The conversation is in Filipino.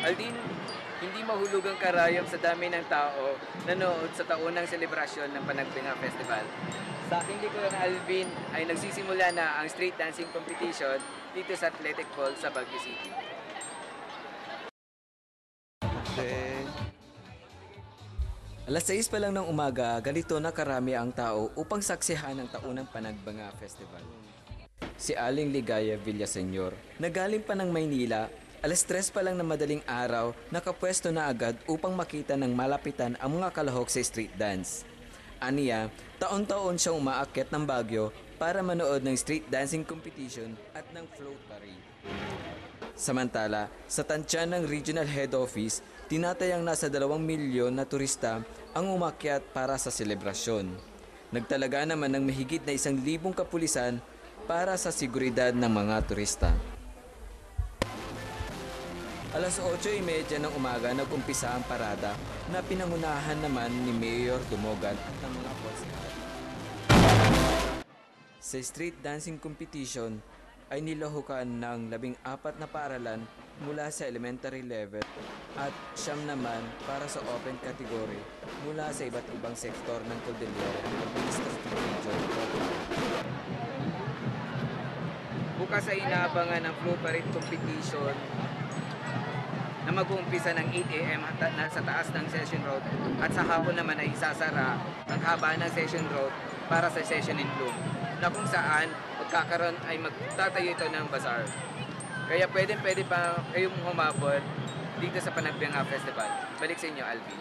Aldin, hindi mahulugang karayom sa dami ng tao nanood sa taunang selebrasyon ng Panagbenga Festival. Sa aking likuran, Alvin, ay nagsisimula na ang street dancing competition dito sa Athletic Hall sa Baguio City. Okay. Alas 6 pa lang ng umaga, ganito na karami ang tao upang saksihan ang taunang Panagbenga Festival. Si Aling Ligaya Villaseñor, nagaling pa ng Maynila, alas 3 pa lang ng madaling araw, nakapwesto na agad upang makita ng malapitan ang mga kalahok sa street dance. Aniya, taon-taon siyang umaakyat ng Baguio para manood ng street dancing competition at ng float parade. Samantala, sa tansya ng Regional Head Office, tinatayang nasa 2 milyon na turista ang umakyat para sa selebrasyon. Nagtalaga naman ng mahigit na 1,000 kapulisan para sa seguridad ng mga turista. Alas 8:30 ng umaga nag-umpisa ang parada na pinangunahan naman ni Mayor Dumogan at ng mga konsehal. Sa street dancing competition ay nilahukan ng 14 na paaralan mula sa elementary level at 9 naman para sa open category mula sa iba't ibang sektor ng Cordillera Administrative Region. Bukas ay inaabangan ng float parade competition na mag-uumpisa ng 8 a.m. sa taas ng Session Road at sa hapon naman ay isasara ang haba ng Session Road para sa Session in Bloom na kung saan magkakaroon ay magtatayo ito ng bazaar. Kaya pwede pa kayong humabol dito sa Panagbenga Festival. Balik sa inyo, Alvin.